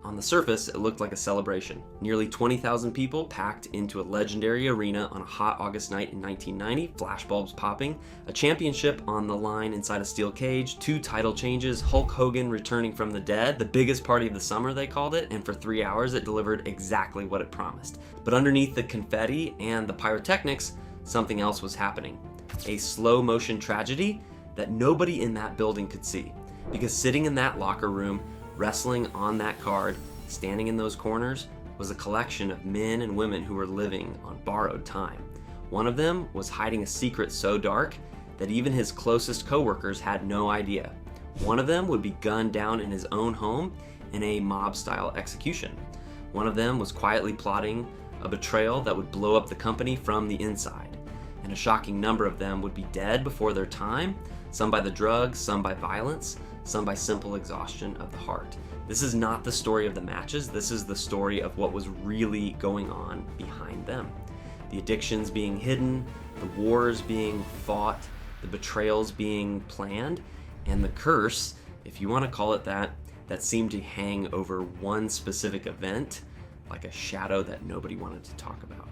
On the surface, it looked like a celebration. Nearly 20,000 people packed into a legendary arena on a hot August night in 1990, flashbulbs popping, a championship on the line inside a steel cage, 2 title changes, Hulk Hogan returning from the dead, the biggest party of the summer they called it, and for 3 hours it delivered exactly what it promised. But underneath the confetti and the pyrotechnics, something else was happening. A slow motion tragedy that nobody in that building could see. Because sitting in that locker room, wrestling on that card, standing in those corners, was a collection of men and women who were living on borrowed time. One of them was hiding a secret so dark that even his closest coworkers had no idea. One of them would be gunned down in his own home in a mob-style execution. One of them was quietly plotting a betrayal that would blow up the company from the inside. And a shocking number of them would be dead before their time, some by the drugs, some by violence, some by simple exhaustion of the heart. This is not the story of the matches, this is the story of what was really going on behind them. The addictions being hidden, the wars being fought, the betrayals being planned, and the curse, if you want to call it that seemed to hang over one specific event like a shadow that nobody wanted to talk about.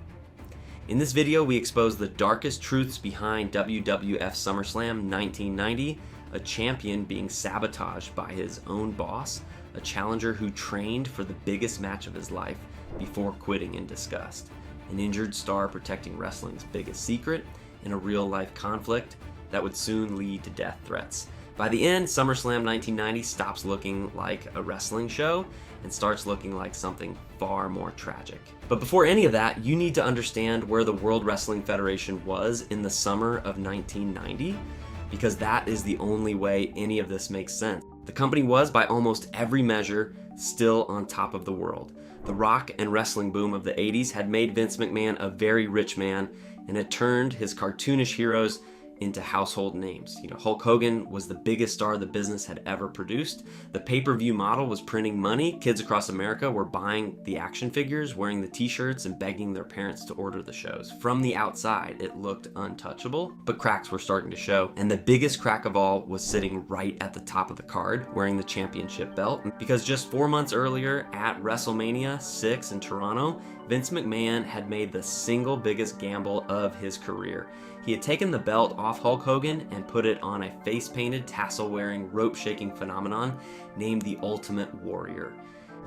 In this video, we expose the darkest truths behind WWF SummerSlam 1990, a champion being sabotaged by his own boss, a challenger who trained for the biggest match of his life before quitting in disgust, an injured star protecting wrestling's biggest secret, and a real-life conflict that would soon lead to death threats. By the end, SummerSlam 1990 stops looking like a wrestling show and starts looking like something far more tragic. But before any of that, you need to understand where the World Wrestling Federation was in the summer of 1990, because that is the only way any of this makes sense. The company was, by almost every measure, still on top of the world. The rock and wrestling boom of the 80s had made Vince McMahon a very rich man and had turned his cartoonish heroes into household names. Hulk Hogan was the biggest star the business had ever produced. The pay-per-view model was printing money. Kids across America were buying the action figures, wearing the t-shirts, and begging their parents to order the shows. From the outside, it looked untouchable, but cracks were starting to show. And the biggest crack of all was sitting right at the top of the card, wearing the championship belt. Because just 4 months earlier, at WrestleMania 6 in Toronto, Vince McMahon had made the single biggest gamble of his career. He had taken the belt off Hulk Hogan and put it on a face-painted, tassel-wearing, rope-shaking phenomenon named the Ultimate Warrior.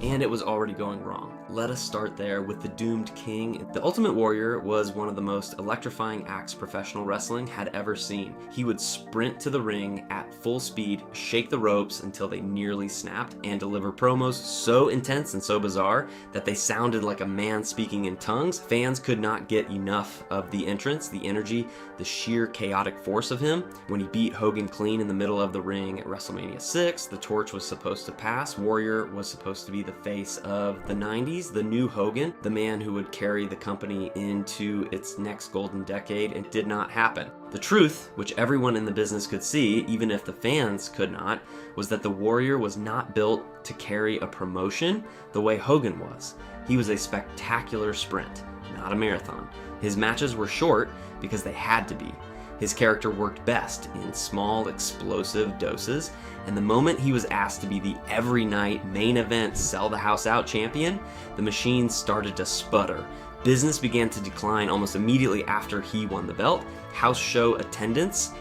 And it was already going wrong. Let us start there with the Doomed King. The Ultimate Warrior was one of the most electrifying acts professional wrestling had ever seen. He would sprint to the ring at full speed, shake the ropes until they nearly snapped, and deliver promos so intense and so bizarre that they sounded like a man speaking in tongues. Fans could not get enough of the entrance, the energy, the sheer chaotic force of him. When he beat Hogan clean in the middle of the ring at WrestleMania 6, the torch was supposed to pass. Warrior was supposed to be the face of the 90s, the new Hogan, the man who would carry the company into its next golden decade. It did not happen. The truth, which everyone in the business could see, even if the fans could not, was that the Warrior was not built to carry a promotion the way Hogan was. He was a spectacular sprint, not a marathon. His matches were short because they had to be. His character worked best in small, explosive doses, and the moment he was asked to be the every night main event sell the house out champion, the machine started to sputter. Business began to decline almost immediately after he won the belt. House show attendance,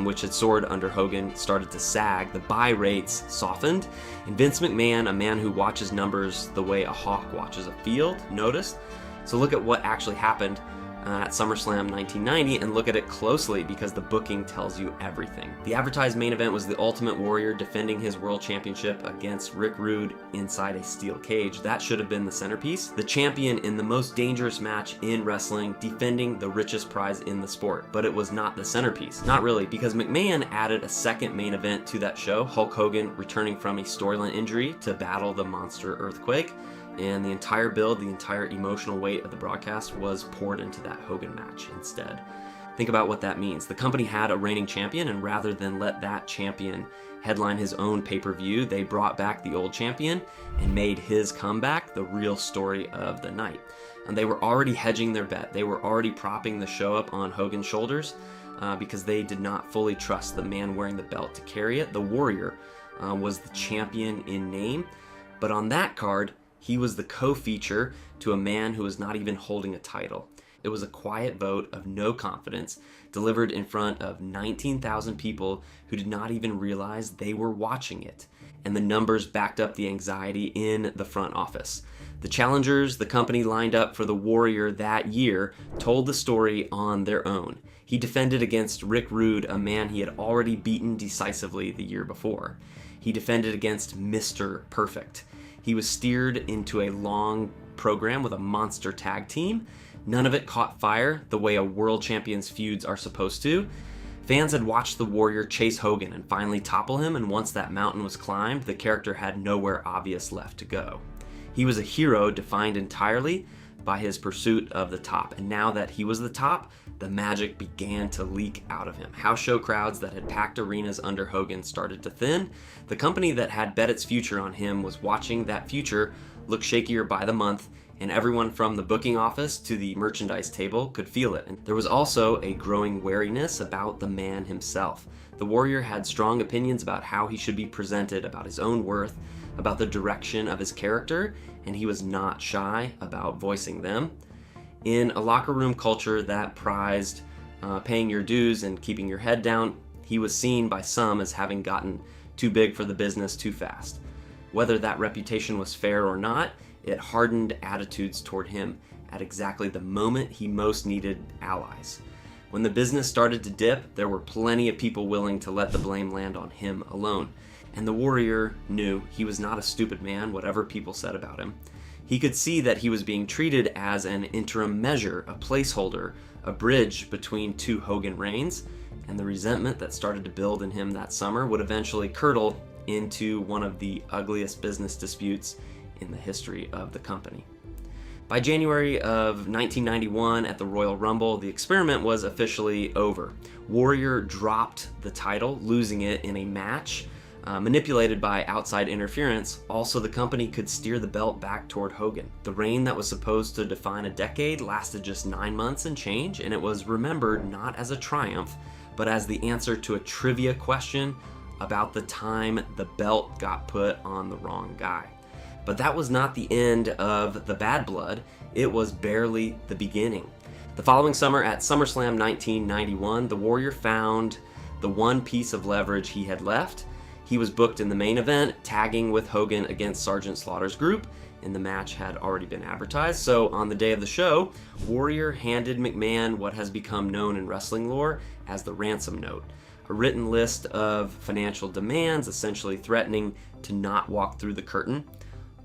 which had soared under Hogan, started to sag. The buy rates softened, and Vince McMahon, a man who watches numbers the way a hawk watches a field, noticed. So look at what actually happened at SummerSlam 1990 and look at it closely, because the booking tells you everything. The advertised main event was the Ultimate Warrior defending his world championship against Rick Rude inside a steel cage. That should have been the centerpiece. The champion in the most dangerous match in wrestling, defending the richest prize in the sport. But it was not the centerpiece. Not really, because McMahon added a second main event to that show, Hulk Hogan returning from a storyline injury to battle the monster earthquake. And the entire build, the entire emotional weight of the broadcast was poured into that Hogan match instead. Think about what that means. The company had a reigning champion, and rather than let that champion headline his own pay-per-view, they brought back the old champion and made his comeback the real story of the night. And they were already hedging their bet. They were already propping the show up on Hogan's shoulders because they did not fully trust the man wearing the belt to carry it. The Warrior was the champion in name, But on that card, he was the co-feature to a man who was not even holding a title. It was a quiet vote of no confidence, delivered in front of 19,000 people who did not even realize they were watching it. And the numbers backed up the anxiety in the front office. The challengers the company lined up for the Warrior that year told the story on their own. He defended against Rick Rude, a man he had already beaten decisively the year before. He defended against Mr. Perfect. He was steered into a long program with a monster tag team. None of it caught fire the way a world champion's feuds are supposed to. Fans had watched the Warrior chase Hogan and finally topple him, and once that mountain was climbed, the character had nowhere obvious left to go. He was a hero defined entirely by his pursuit of the top, and now that he was the top, the magic began to leak out of him. House show crowds that had packed arenas under Hogan started to thin. The company that had bet its future on him was watching that future look shakier by the month, and everyone from the booking office to the merchandise table could feel it. And there was also a growing wariness about the man himself. The Warrior had strong opinions about how he should be presented, about his own worth, about the direction of his character, and he was not shy about voicing them. In a locker room culture that prized paying your dues and keeping your head down, he was seen by some as having gotten too big for the business too fast. Whether that reputation was fair or not, it hardened attitudes toward him at exactly the moment he most needed allies. When the business started to dip, there were plenty of people willing to let the blame land on him alone. And the Warrior knew he was not a stupid man, whatever people said about him. He could see that he was being treated as an interim measure, a placeholder, a bridge between two Hogan reigns, and the resentment that started to build in him that summer would eventually curdle into one of the ugliest business disputes in the history of the company. By January of 1991 at the Royal Rumble, the experiment was officially over. Warrior dropped the title, losing it in a match manipulated by outside interference. Also, the company could steer the belt back toward Hogan. The reign that was supposed to define a decade lasted just 9 months and change, and it was remembered not as a triumph, but as the answer to a trivia question about the time the belt got put on the wrong guy. But that was not the end of the bad blood. It was barely the beginning. The following summer at SummerSlam 1991, the Warrior found the one piece of leverage he had left. He was booked in the main event, tagging with Hogan against Sergeant Slaughter's group, and the match had already been advertised. So on the day of the show, Warrior handed McMahon what has become known in wrestling lore as the ransom note, a written list of financial demands, essentially threatening to not walk through the curtain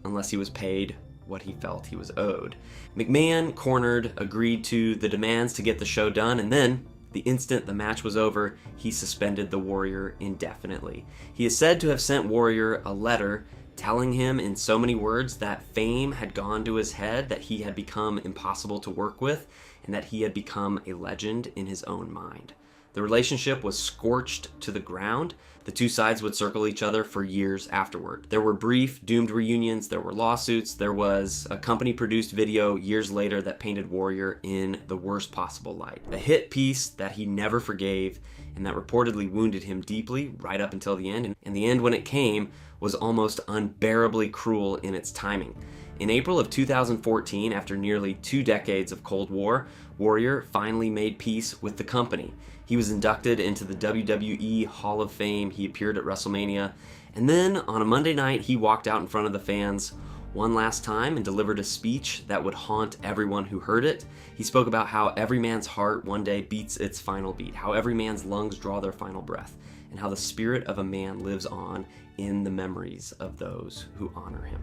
unless he was paid what he felt he was owed. McMahon, cornered, agreed to the demands to get the show done, and then, the instant the match was over, he suspended the Warrior indefinitely. He is said to have sent Warrior a letter telling him in so many words that fame had gone to his head, that he had become impossible to work with, and that he had become a legend in his own mind. The relationship was scorched to the ground. The two sides would circle each other for years afterward. There were brief, doomed reunions, there were lawsuits, there was a company-produced video years later that painted Warrior in the worst possible light. A hit piece that he never forgave and that reportedly wounded him deeply right up until the end. And the end, when it came, was almost unbearably cruel in its timing. In April of 2014, after nearly 2 decades of Cold War, Warrior finally made peace with the company. He was inducted into the WWE Hall of Fame. He appeared at WrestleMania. And then on a Monday night, he walked out in front of the fans one last time and delivered a speech that would haunt everyone who heard it. He spoke about how every man's heart one day beats its final beat, how every man's lungs draw their final breath, and how the spirit of a man lives on in the memories of those who honor him.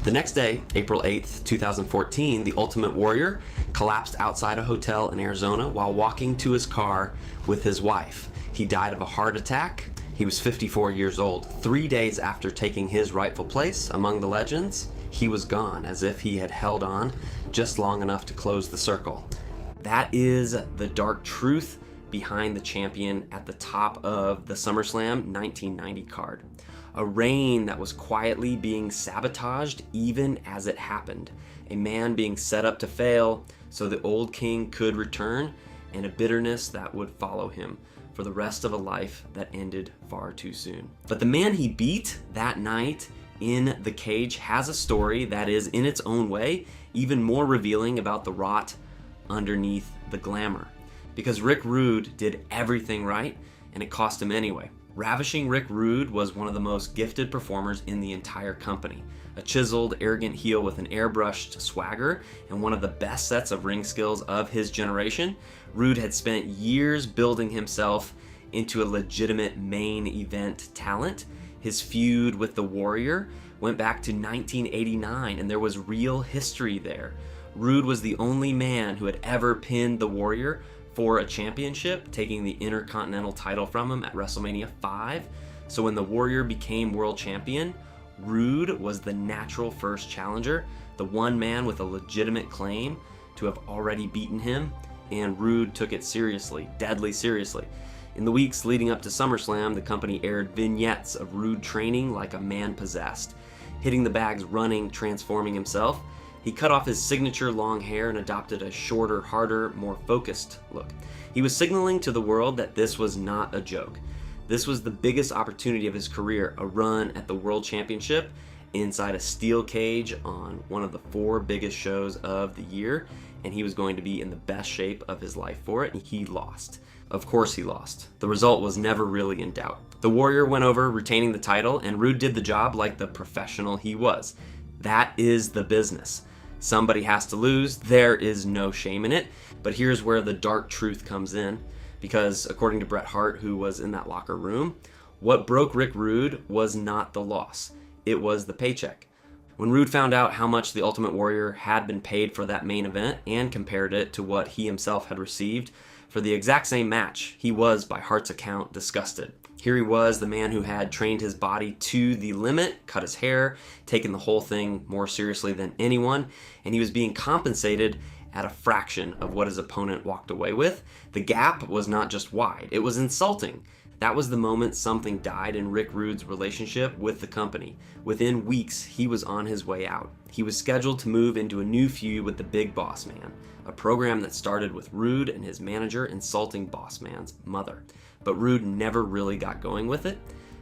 The next day, April 8th, 2014, the Ultimate Warrior collapsed outside a hotel in Arizona while walking to his car with his wife. He died of a heart attack. He was 54 years old. 3 days after taking his rightful place among the legends, he was gone, as if he had held on just long enough to close the circle. That is the dark truth behind the champion at the top of the SummerSlam 1990 card. A reign that was quietly being sabotaged even as it happened. A man being set up to fail so the old king could return, and a bitterness that would follow him for the rest of a life that ended far too soon. But the man he beat that night in the cage has a story that is, in its own way, even more revealing about the rot underneath the glamour. Because Rick Rude did everything right, and it cost him anyway. Ravishing Rick Rude was one of the most gifted performers in the entire company. A chiseled, arrogant heel with an airbrushed swagger and one of the best sets of ring skills of his generation, Rude had spent years building himself into a legitimate main event talent. His feud with the Warrior went back to 1989, and there was real history there. Rude was the only man who had ever pinned the Warrior for a championship, taking the Intercontinental title from him at WrestleMania 5. So when the Warrior became world champion, Rude was the natural first challenger, the one man with a legitimate claim to have already beaten him, and Rude took it seriously, deadly seriously. In the weeks leading up to SummerSlam, the company aired vignettes of Rude training like a man possessed, hitting the bags running, transforming himself. He cut off his signature long hair and adopted a shorter, harder, more focused look. He was signaling to the world that this was not a joke. This was the biggest opportunity of his career, a run at the World Championship inside a steel cage on one of the 4 biggest shows of the year, and he was going to be in the best shape of his life for it, and he lost. Of course he lost. The result was never really in doubt. The Warrior went over, retaining the title, and Rude did the job like the professional he was. That is the business. Somebody has to lose. There is no shame in it. But here's where the dark truth comes in, because according to Bret Hart, who was in that locker room, what broke Rick Rude was not the loss. It was the paycheck. When Rude found out how much the Ultimate Warrior had been paid for that main event and compared it to what he himself had received for the exact same match, he was, by Hart's account, disgusted. Here he was, the man who had trained his body to the limit, cut his hair, taken the whole thing more seriously than anyone, and he was being compensated at a fraction of what his opponent walked away with. The gap was not just wide, it was insulting. That was the moment something died in Rick Rude's relationship with the company. Within weeks, he was on his way out. He was scheduled to move into a new feud with the Big Boss Man, a program that started with Rude and his manager insulting Boss Man's mother. But Rude never really got going with it.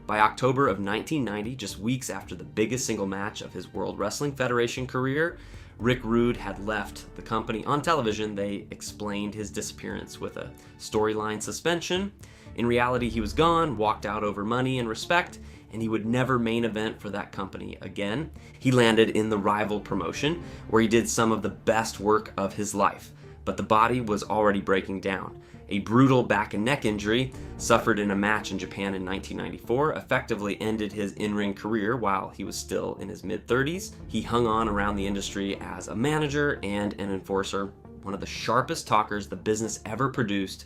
By October of 1990, just weeks after the biggest single match of his World Wrestling Federation career, Rick Rude had left the company. On television, they explained his disappearance with a storyline suspension. In reality, he was gone, walked out over money and respect, and he would never main event for that company again. He landed in the rival promotion, where he did some of the best work of his life, but the body was already breaking down. A brutal back and neck injury, suffered in a match in Japan in 1994, effectively ended his in-ring career while he was still in his mid-30s. He hung on around the industry as a manager and an enforcer, one of the sharpest talkers the business ever produced,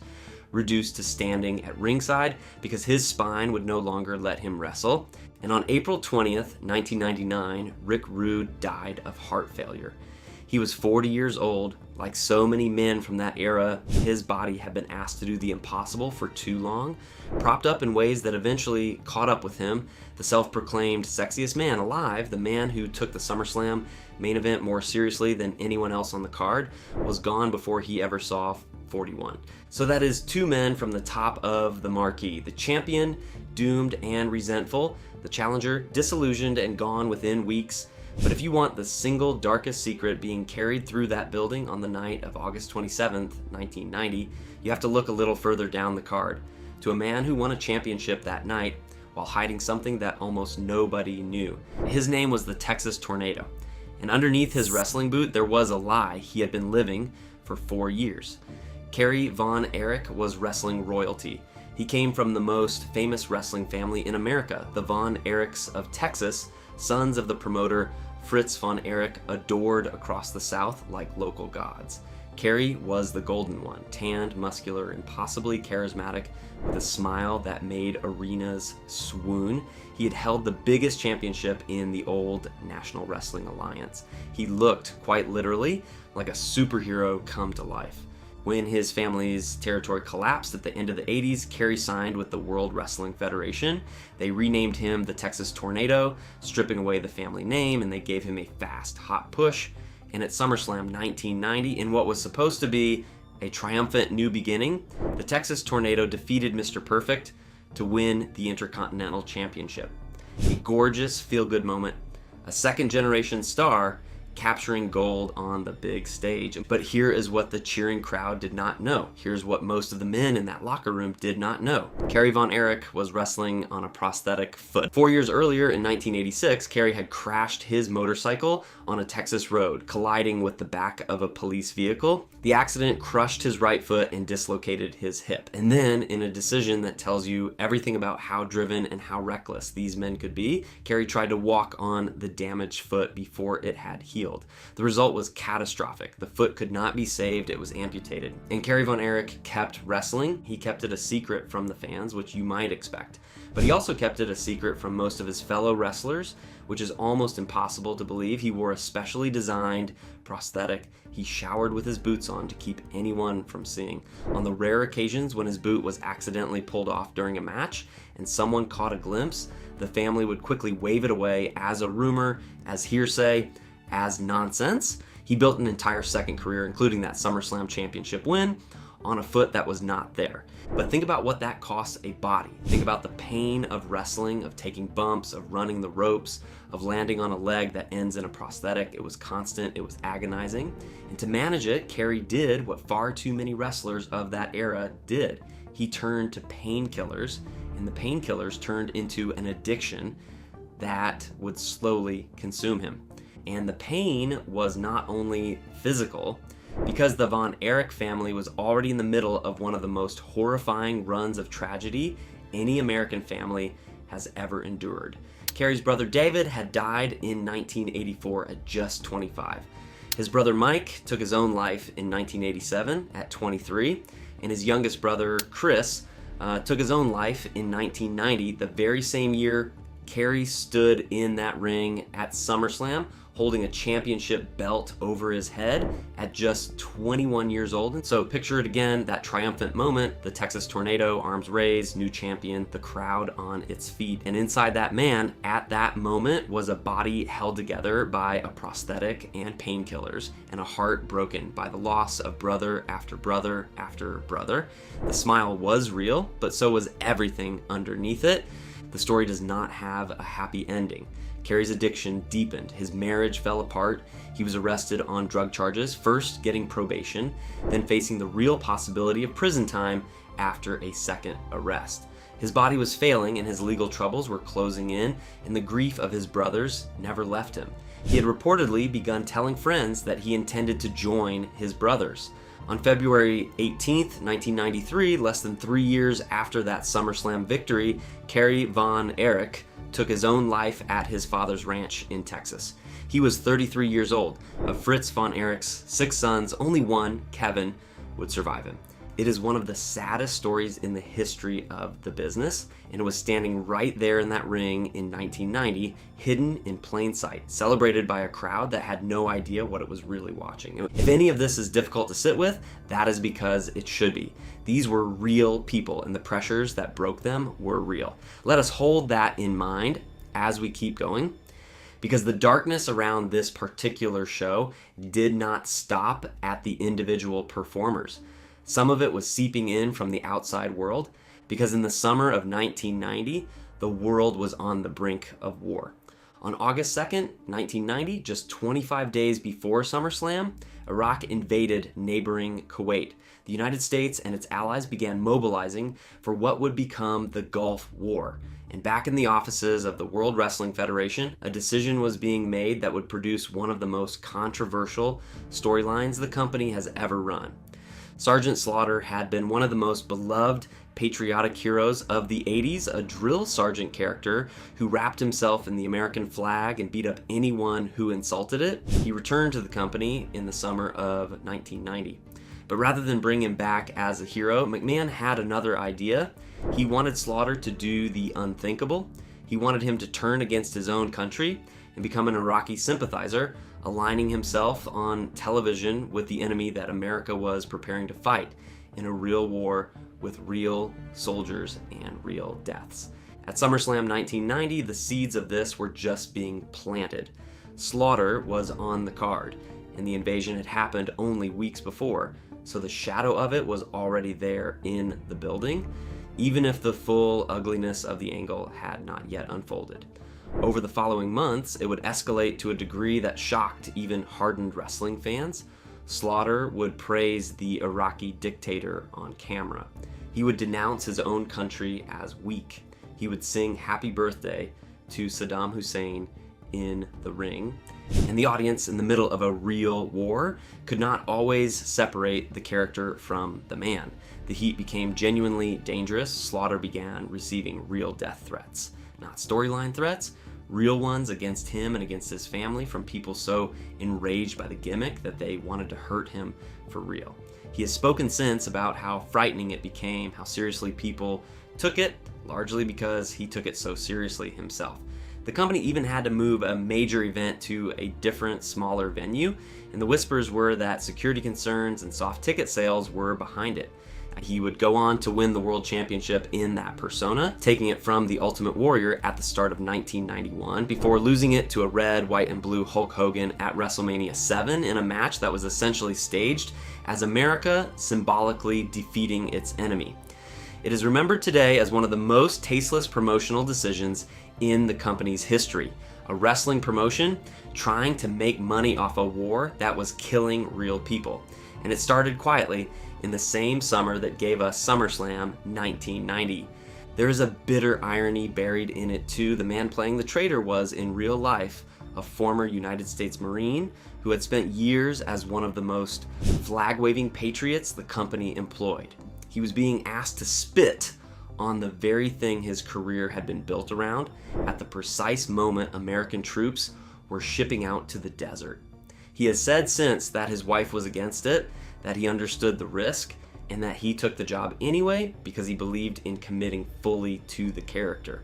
reduced to standing at ringside because his spine would no longer let him wrestle. And on April 20th, 1999, Rick Rude died of heart failure. He was 40 years old. Like so many men from that era, his body had been asked to do the impossible for too long, propped up in ways that eventually caught up with him. The self-proclaimed sexiest man alive, the man who took the SummerSlam main event more seriously than anyone else on the card, was gone before he ever saw 41. So that is 2 men from the top of the marquee. The champion, doomed and resentful. The challenger, disillusioned and gone within weeks. But if you want the single darkest secret being carried through that building on the night of August 27th, 1990, you have to look a little further down the card, to a man who won a championship that night while hiding something that almost nobody knew. His name was the Texas Tornado, and underneath his wrestling boot there was a lie he had been living for 4 years. Kerry Von Erich was wrestling royalty. He came from the most famous wrestling family in America, the Von Erichs of Texas, sons of the promoter Fritz Von Erich, adored across the South like local gods. Kerry was the golden one, tanned, muscular, and possibly charismatic, with a smile that made arenas swoon. He had held the biggest championship in the old National Wrestling Alliance. He looked, quite literally, like a superhero come to life. When his family's territory collapsed at the end of the 80s, Kerry signed with the World Wrestling Federation. They renamed him the Texas Tornado, stripping away the family name, and they gave him a fast, hot push. And at SummerSlam 1990, in what was supposed to be a triumphant new beginning, the Texas Tornado defeated Mr. Perfect to win the Intercontinental Championship. A gorgeous feel-good moment, a second-generation star capturing gold on the big stage. But here is what the cheering crowd did not know. Here's what most of the men in that locker room did not know. Kerry Von Erich was wrestling on a prosthetic foot. 4 years earlier, in 1986, Kerry had crashed his motorcycle on a Texas road, colliding with the back of a police vehicle. The accident crushed his right foot and dislocated his hip. And then, in a decision that tells you everything about how driven and how reckless these men could be, Kerry tried to walk on the damaged foot before it had healed. The result was catastrophic. The foot could not be saved, it was amputated. And Kerry Von Erich kept wrestling. He kept it a secret from the fans, which you might expect. But he also kept it a secret from most of his fellow wrestlers, which is almost impossible to believe. He wore a specially designed prosthetic he showered with his boots on to keep anyone from seeing. On the rare occasions when his boot was accidentally pulled off during a match and someone caught a glimpse, the family would quickly wave it away as a rumor, as hearsay, as nonsense. He built an entire second career, including that SummerSlam championship win, on a foot that was not there. But think about what that costs a body. Think about the pain of wrestling, of taking bumps, of running the ropes, of landing on a leg that ends in a prosthetic. It was constant, it was agonizing. And to manage it, Kerry did what far too many wrestlers of that era did. He turned to painkillers, and the painkillers turned into an addiction that would slowly consume him. And the pain was not only physical, because the Von Erich family was already in the middle of one of the most horrifying runs of tragedy any American family has ever endured. Kerry's brother David had died in 1984 at just 25. His brother Mike took his own life in 1987 at 23, and his youngest brother Chris took his own life in 1990, the very same year Kerry stood in that ring at SummerSlam, holding a championship belt over his head at just 21 years old. And so picture it again, that triumphant moment, the Texas Tornado, arms raised, new champion, the crowd on its feet. And inside that man, at that moment, was a body held together by a prosthetic and painkillers, and a heart broken by the loss of brother after brother after brother. The smile was real, but so was everything underneath it. The story does not have a happy ending. Kerry's addiction deepened. His marriage fell apart. He was arrested on drug charges, first getting probation, then facing the real possibility of prison time after a second arrest. His body was failing and his legal troubles were closing in, and the grief of his brothers never left him. He had reportedly begun telling friends that he intended to join his brothers. On February 18th, 1993, less than 3 years after that SummerSlam victory, Kerry Von Erich took his own life at his father's ranch in Texas. He was 33 years old. Of Fritz Von Erich's 6 sons, only one, Kevin, would survive him. It is one of the saddest stories in the history of the business, and it was standing right there in that ring in 1990, hidden in plain sight, celebrated by a crowd that had no idea what it was really watching. If any of this is difficult to sit with, that is because it should be. These were real people, and the pressures that broke them were real. Let us hold that in mind as we keep going, because the darkness around this particular show did not stop at the individual performers. Some of it was seeping in from the outside world, because in the summer of 1990, the world was on the brink of war. On August 2nd, 1990, just 25 days before SummerSlam, Iraq invaded neighboring Kuwait. The United States and its allies began mobilizing for what would become the Gulf War. And back in the offices of the World Wrestling Federation, a decision was being made that would produce one of the most controversial storylines the company has ever run. Sergeant Slaughter had been one of the most beloved patriotic heroes of the 80s, a drill sergeant character who wrapped himself in the American flag and beat up anyone who insulted it. He returned to the company in the summer of 1990. But rather than bring him back as a hero, McMahon had another idea. He wanted Slaughter to do the unthinkable. He wanted him to turn against his own country and become an Iraqi sympathizer, aligning himself on television with the enemy that America was preparing to fight in a real war with real soldiers and real deaths. At SummerSlam 1990, the seeds of this were just being planted. Slaughter was on the card, and the invasion had happened only weeks before, so the shadow of it was already there in the building, even if the full ugliness of the angle had not yet unfolded. Over the following months, it would escalate to a degree that shocked even hardened wrestling fans. Slaughter would praise the Iraqi dictator on camera. He would denounce his own country as weak. He would sing Happy Birthday to Saddam Hussein in the ring. And the audience, in the middle of a real war, could not always separate the character from the man. The heat became genuinely dangerous. Slaughter began receiving real death threats. Not storyline threats, real ones against him and against his family from people so enraged by the gimmick that they wanted to hurt him for real. He has spoken since about how frightening it became, how seriously people took it, largely because he took it so seriously himself. The company even had to move a major event to a different, smaller venue, and the whispers were that security concerns and soft ticket sales were behind it. He would go on to win the World Championship in that persona, taking it from the Ultimate Warrior at the start of 1991, before losing it to a red, white, and blue Hulk Hogan at WrestleMania 7 in a match that was essentially staged as America symbolically defeating its enemy. It is remembered today as one of the most tasteless promotional decisions in the company's history. A wrestling promotion trying to make money off a war that was killing real people. And it started quietly in the same summer that gave us SummerSlam 1990. There is a bitter irony buried in it too. The man playing the traitor was, in real life, a former United States Marine who had spent years as one of the most flag-waving patriots the company employed. He was being asked to spit on the very thing his career had been built around at the precise moment American troops were shipping out to the desert. He has said since that his wife was against it, that he understood the risk, and that he took the job anyway because he believed in committing fully to the character.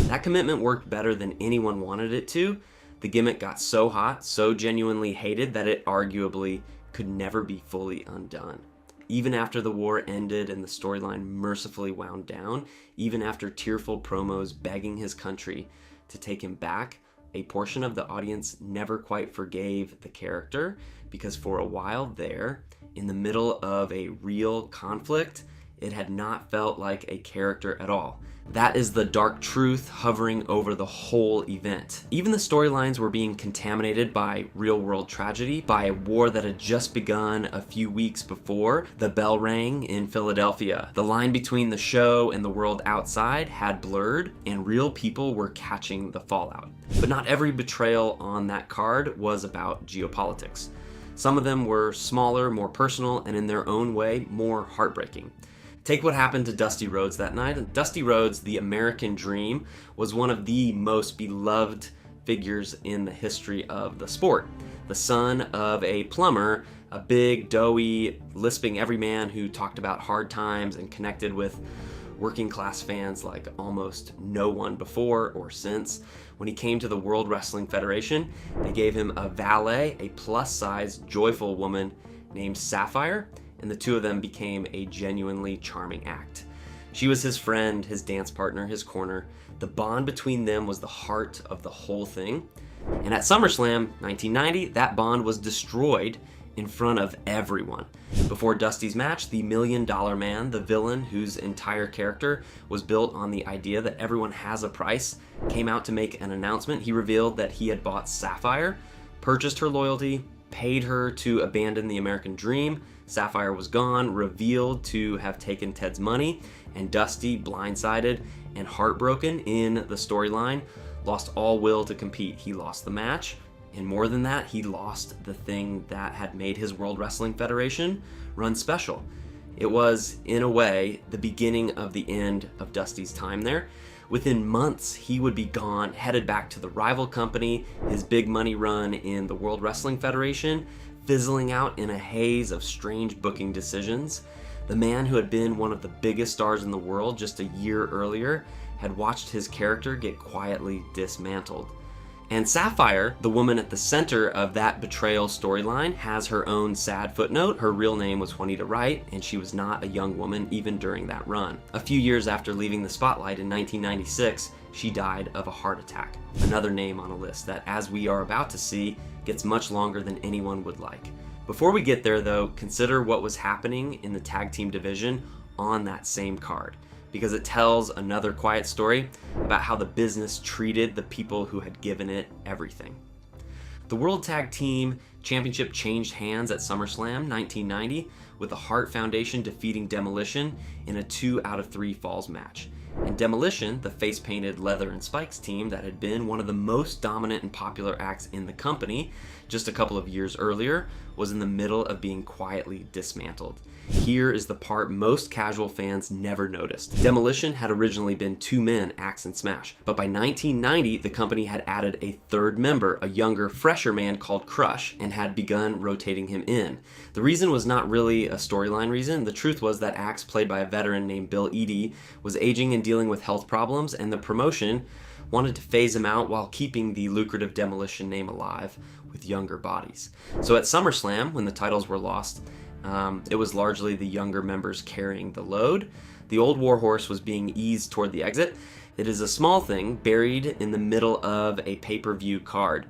That commitment worked better than anyone wanted it to. The gimmick got so hot, so genuinely hated, that it arguably could never be fully undone. Even after the war ended and the storyline mercifully wound down, even after tearful promos begging his country to take him back, a portion of the audience never quite forgave the character, because for a while there, in the middle of a real conflict, it had not felt like a character at all. That is the dark truth hovering over the whole event. Even the storylines were being contaminated by real-world tragedy, by a war that had just begun a few weeks before the bell rang in Philadelphia. The line between the show and the world outside had blurred, and real people were catching the fallout. But not every betrayal on that card was about geopolitics. Some of them were smaller, more personal, and in their own way, more heartbreaking. Take what happened to Dusty Rhodes that night. Dusty Rhodes, the American Dream, was one of the most beloved figures in the history of the sport. The son of a plumber, a big, doughy, lisping everyman who talked about hard times and connected with working class fans like almost no one before or since. When he came to the World Wrestling Federation, they gave him a valet, a plus-size, joyful woman named Sapphire, and the two of them became a genuinely charming act. She was his friend, his dance partner, his corner. The bond between them was the heart of the whole thing. And at SummerSlam 1990, that bond was destroyed in front of everyone. Before Dusty's match, the $1 Million Man, the villain whose entire character was built on the idea that everyone has a price, came out to make an announcement. He revealed that he had bought Sapphire, purchased her loyalty, paid her to abandon the American Dream. Sapphire was gone, revealed to have taken Ted's money, and Dusty, blindsided and heartbroken in the storyline, lost all will to compete. He lost the match, and more than that, he lost the thing that had made his World Wrestling Federation run special. It was, in a way, the beginning of the end of Dusty's time there. Within months, he would be gone, headed back to the rival company, his big money run in the World Wrestling Federation, fizzling out in a haze of strange booking decisions. The man who had been one of the biggest stars in the world just a year earlier had watched his character get quietly dismantled. And Sapphire, the woman at the center of that betrayal storyline, has her own sad footnote. Her real name was Juanita Wright, and she was not a young woman even during that run. A few years after leaving the spotlight in 1996, she died of a heart attack. Another name on a list that, as we are about to see, gets much longer than anyone would like. Before we get there though, consider what was happening in the tag team division on that same card. because it tells another quiet story about how the business treated the people who had given it everything. The World Tag Team Championship changed hands at SummerSlam 1990 with the Hart Foundation defeating Demolition in a 2 out of 3 falls match. And Demolition, the face-painted leather and spikes team that had been one of the most dominant and popular acts in the company just a couple of years earlier, was in the middle of being quietly dismantled. Here is the part most casual fans never noticed. Demolition had originally been 2 men, Axe and Smash, but by 1990 the company had added a third member, a younger, fresher man called Crush, and had begun rotating him in. The reason was not really a storyline reason. The truth was that Axe, played by a veteran named Bill Eadie, was aging and dealing with health problems, and the promotion wanted to phase him out while keeping the lucrative Demolition name alive with younger bodies. So at SummerSlam, when the titles were lost, it was largely the younger members carrying the load. The old warhorse was being eased toward the exit. It is a small thing buried in the middle of a pay-per-view card,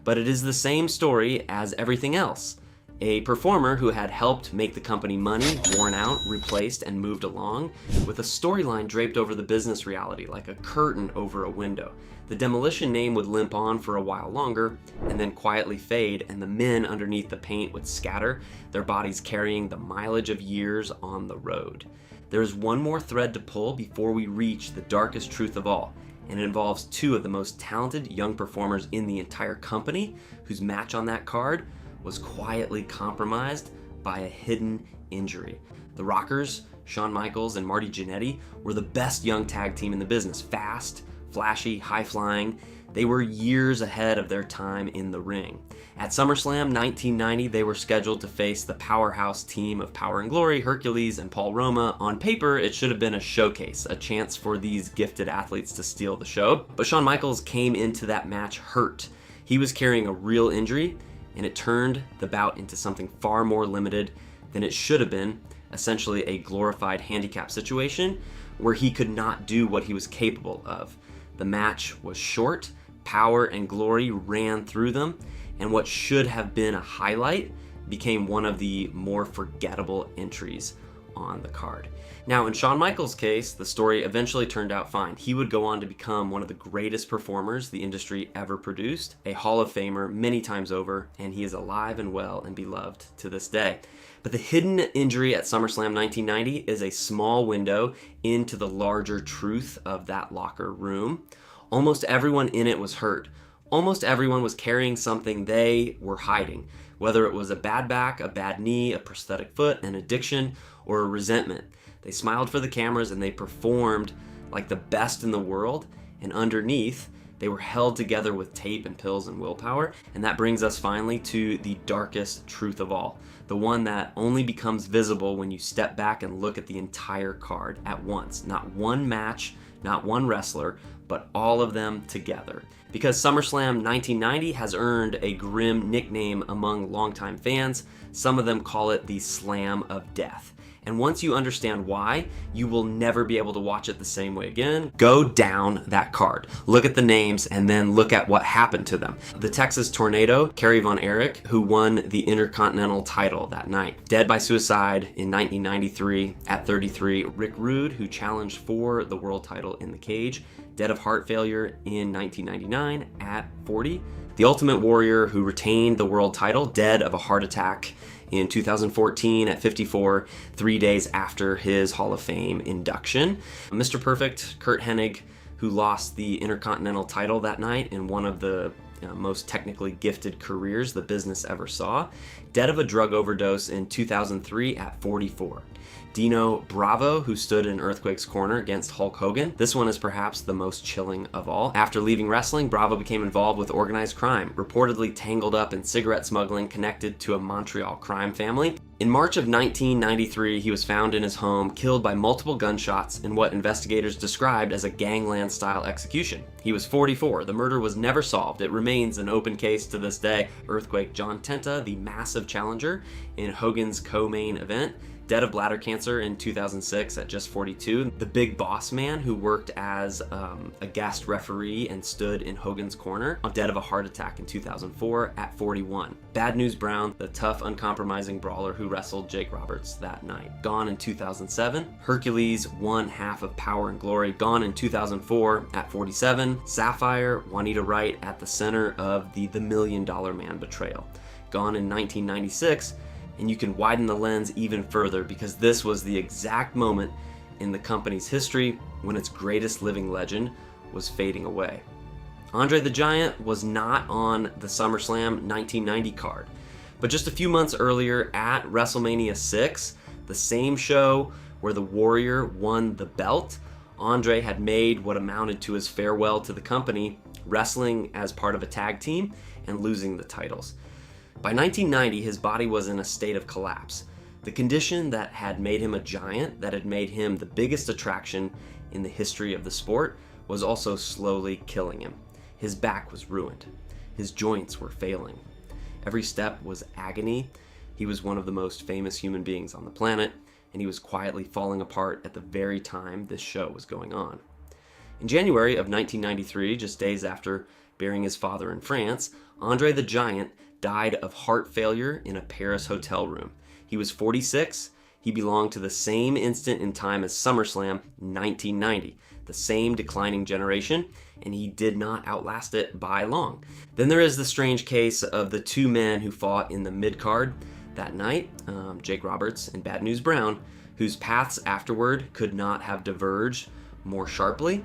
but it is the same story as everything else. A performer who had helped make the company money, worn out, replaced, and moved along, with a storyline draped over the business reality like a curtain over a window. The Demolition name would limp on for a while longer, and then quietly fade, and the men underneath the paint would scatter, their bodies carrying the mileage of years on the road. There is one more thread to pull before we reach the darkest truth of all, and it involves 2 of the most talented young performers in the entire company, whose match on that card was quietly compromised by a hidden injury. The Rockers, Shawn Michaels and Marty Jannetty, were the best young tag team in the business. Fast, flashy, high-flying. They were years ahead of their time in the ring. At SummerSlam 1990, they were scheduled to face the powerhouse team of Power and Glory, Hercules, and Paul Roma. On paper, it should have been a showcase, a chance for these gifted athletes to steal the show. But Shawn Michaels came into that match hurt. He was carrying a real injury, and it turned the bout into something far more limited than it should have been, essentially a glorified handicap situation where he could not do what he was capable of. The match was short, Power and Glory ran through them, and what should have been a highlight became one of the more forgettable entries on the card. Now, in Shawn Michaels' case, the story eventually turned out fine. He would go on to become one of the greatest performers the industry ever produced, a Hall of Famer many times over, and he is alive and well and beloved to this day. But the hidden injury at SummerSlam 1990 is a small window into the larger truth of that locker room. Almost everyone in it was hurt. Almost everyone was carrying something they were hiding, whether it was a bad back, a bad knee, a prosthetic foot, an addiction, or a resentment. They smiled for the cameras and they performed like the best in the world, and underneath, they were held together with tape and pills and willpower. And that brings us finally to the darkest truth of all, the one that only becomes visible when you step back and look at the entire card at once. Not one match, not one wrestler, but all of them together. Because SummerSlam 1990 has earned a grim nickname among longtime fans, some of them call it the Slam of Death. And once you understand why, you will never be able to watch it the same way again. Go down that card. Look at the names and then look at what happened to them. The Texas Tornado, Kerry Von Erich, who won the Intercontinental title that night. Dead by suicide in 1993 at 33. Rick Rude, who challenged for the world title in the cage. Dead of heart failure in 1999 at 40. The Ultimate Warrior, who retained the world title, dead of a heart attack in 2014 at 54, 3 days after his Hall of Fame induction. Mr. Perfect, Kurt Hennig, who lost the Intercontinental title that night in one of the most technically gifted careers the business ever saw, dead of a drug overdose in 2003 at 44. Dino Bravo, who stood in Earthquake's corner against Hulk Hogan. This one is perhaps the most chilling of all. After leaving wrestling, Bravo became involved with organized crime, reportedly tangled up in cigarette smuggling connected to a Montreal crime family. In March of 1993, he was found in his home, killed by multiple gunshots in what investigators described as a gangland-style execution. He was 44. The murder was never solved. It remains an open case to this day. Earthquake John Tenta, the massive challenger in Hogan's co-main event, Dead of bladder cancer in 2006 at just 42. The Big Boss Man, who worked as a guest referee and stood in Hogan's corner, dead of a heart attack in 2004 at 41. Bad News Brown, the tough, uncompromising brawler who wrestled Jake Roberts that night, gone in 2007. Hercules, one half of Power and Glory, gone in 2004 at 47. Sapphire, Juanita Wright at the center of the $1 Million Man Betrayal, gone in 1996. And you can widen the lens even further because this was the exact moment in the company's history when its greatest living legend was fading away. Andre the Giant was not on the SummerSlam 1990 card, but just a few months earlier at WrestleMania 6, the same show where the Warrior won the belt, Andre had made what amounted to his farewell to the company, wrestling as part of a tag team and losing the titles. By 1990, his body was in a state of collapse. The condition that had made him a giant, that had made him the biggest attraction in the history of the sport, was also slowly killing him. His back was ruined. His joints were failing. Every step was agony. He was one of the most famous human beings on the planet, and he was quietly falling apart at the very time this show was going on. In January of 1993, just days after burying his father in France, Andre the Giant died of heart failure in a Paris hotel room. He was 46. He belonged to the same instant in time as SummerSlam 1990, the same declining generation, and he did not outlast it by long. Then there is the strange case of the two men who fought in the mid-card that night, Jake Roberts and Bad News Brown, whose paths afterward could not have diverged more sharply.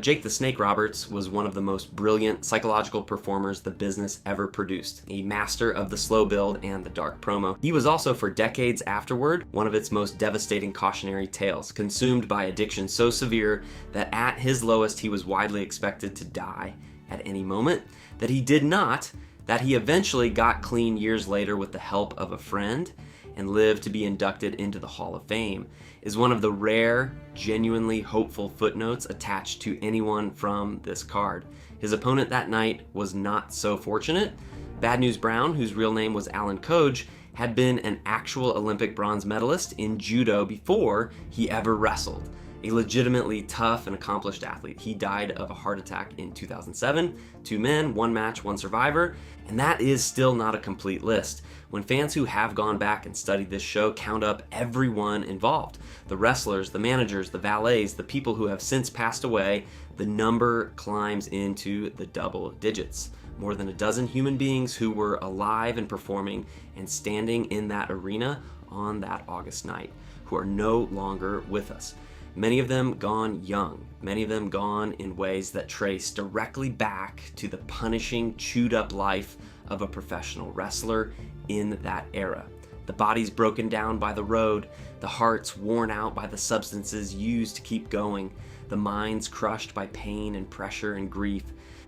Jake the Snake Roberts was one of the most brilliant psychological performers the business ever produced, a master of the slow build and the dark promo. He was also, for decades afterward, one of its most devastating cautionary tales, consumed by addiction so severe that at his lowest he was widely expected to die at any moment, that he eventually got clean years later with the help of a friend and lived to be inducted into the Hall of Fame, is one of the rare, genuinely hopeful footnotes attached to anyone from this card. His opponent that night was not so fortunate. Bad News Brown, whose real name was Alan Koge, had been an actual Olympic bronze medalist in judo before he ever wrestled. A legitimately tough and accomplished athlete. He died of a heart attack in 2007. 2 men, 1 match, 1 survivor. And that is still not a complete list. When fans who have gone back and studied this show count up everyone involved, the wrestlers, the managers, the valets, the people who have since passed away, the number climbs into the double digits. More than a dozen human beings who were alive and performing and standing in that arena on that August night, who are no longer with us. Many of them gone young, many of them gone in ways that trace directly back to the punishing, chewed up life of a professional wrestler in that era. The bodies broken down by the road, the hearts worn out by the substances used to keep going, the minds crushed by pain and pressure and grief.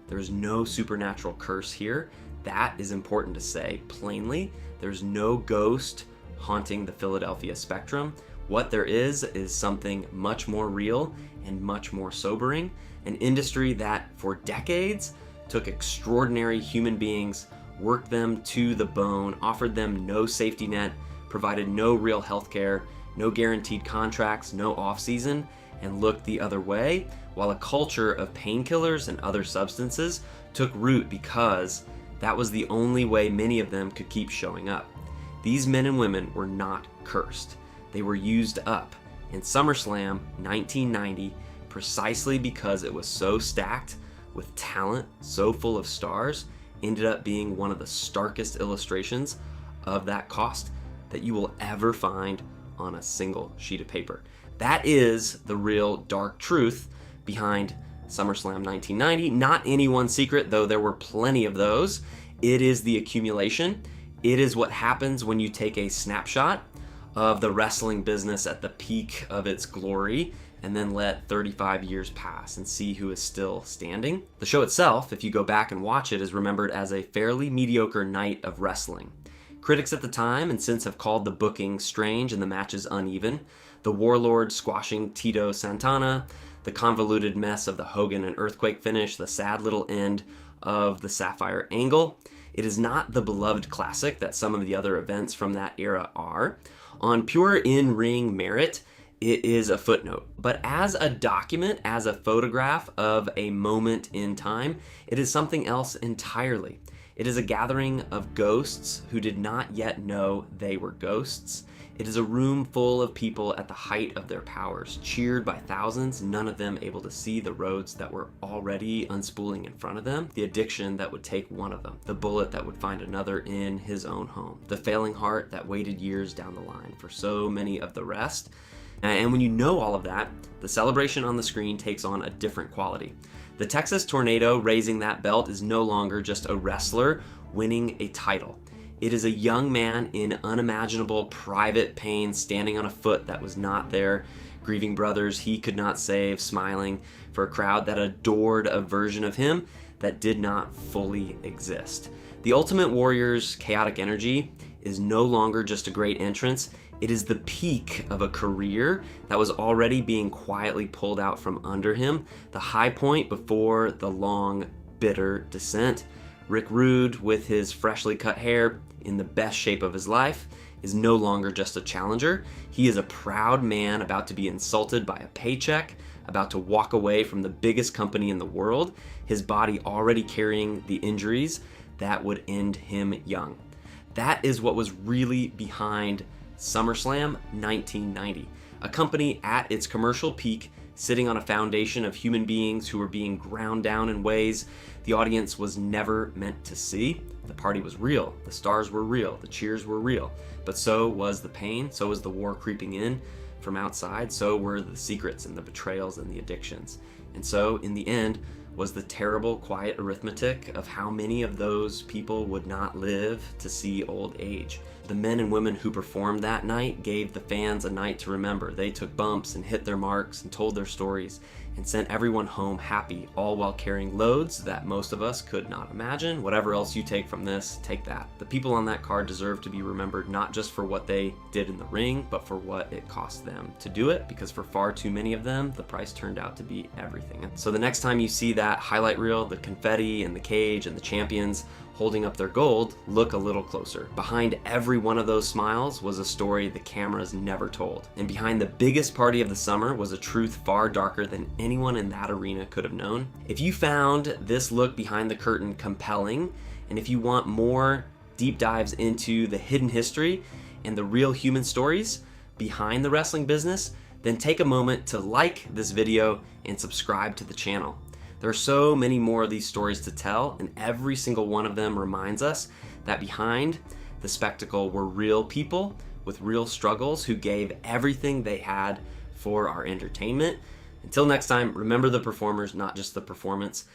There's no supernatural curse here. That is important to say plainly. There's no ghost haunting the Philadelphia Spectrum. What there is something much more real and much more sobering. An industry that for decades took extraordinary human beings, worked them to the bone, offered them no safety net, provided no real health care, no guaranteed contracts, no off-season, and looked the other way, while a culture of painkillers and other substances took root because that was the only way many of them could keep showing up. These men and women were not cursed. They were used up. In SummerSlam 1990, precisely because it was so stacked with talent, so full of stars, ended up being one of the starkest illustrations of that cost that you will ever find on a single sheet of paper. That is the real dark truth behind SummerSlam 1990. Not anyone's secret, though there were plenty of those. It is the accumulation. It is what happens when you take a snapshot of the wrestling business at the peak of its glory and then let 35 years pass and see who is still standing. The show itself, if you go back and watch it, is remembered as a fairly mediocre night of wrestling. Critics at the time and since have called the booking strange and the matches uneven, the Warlord squashing Tito Santana, the convoluted mess of the Hogan and Earthquake finish, the sad little end of the Sapphire Angle. It is not the beloved classic that some of the other events from that era are. On pure in-ring merit, it is a footnote. But as a document, as a photograph of a moment in time, it is something else entirely. It is a gathering of ghosts who did not yet know they were ghosts. It is a room full of people at the height of their powers, cheered by thousands, none of them able to see the roads that were already unspooling in front of them, the addiction that would take one of them, the bullet that would find another in his own home, the failing heart that waited years down the line for so many of the rest. And when you know all of that, the celebration on the screen takes on a different quality. The Texas Tornado raising that belt is no longer just a wrestler winning a title. It is a young man in unimaginable private pain standing on a foot that was not there, grieving brothers he could not save, smiling for a crowd that adored a version of him that did not fully exist. The Ultimate Warrior's chaotic energy is no longer just a great entrance. It is the peak of a career that was already being quietly pulled out from under him, the high point before the long, bitter descent. Rick Rude, with his freshly cut hair, in the best shape of his life, is no longer just a challenger. He is a proud man about to be insulted by a paycheck, about to walk away from the biggest company in the world, his body already carrying the injuries that would end him young. That is what was really behind SummerSlam 1990, a company at its commercial peak, sitting on a foundation of human beings who were being ground down in ways the audience was never meant to see. The party was real, the stars were real, the cheers were real, but so was the pain, so was the war creeping in from outside, so were the secrets and the betrayals and the addictions. And so, in the end, was the terrible, quiet arithmetic of how many of those people would not live to see old age. The men and women who performed that night gave the fans a night to remember. They took bumps and hit their marks and told their stories and sent everyone home happy, all while carrying loads that most of us could not imagine. Whatever else you take from this, take that. The people on that card deserve to be remembered not just for what they did in the ring, but for what it cost them to do it, because for far too many of them, the price turned out to be everything. So the next time you see that highlight reel, the confetti and the cage and the champions holding up their gold, look a little closer. Behind every one of those smiles was a story the cameras never told. And behind the biggest party of the summer was a truth far darker than anyone in that arena could have known. If you found this look behind the curtain compelling, and if you want more deep dives into the hidden history and the real human stories behind the wrestling business, then take a moment to like this video and subscribe to the channel. There are so many more of these stories to tell, and every single one of them reminds us that behind the spectacle were real people with real struggles who gave everything they had for our entertainment. Until next time, remember the performers, not just the performance.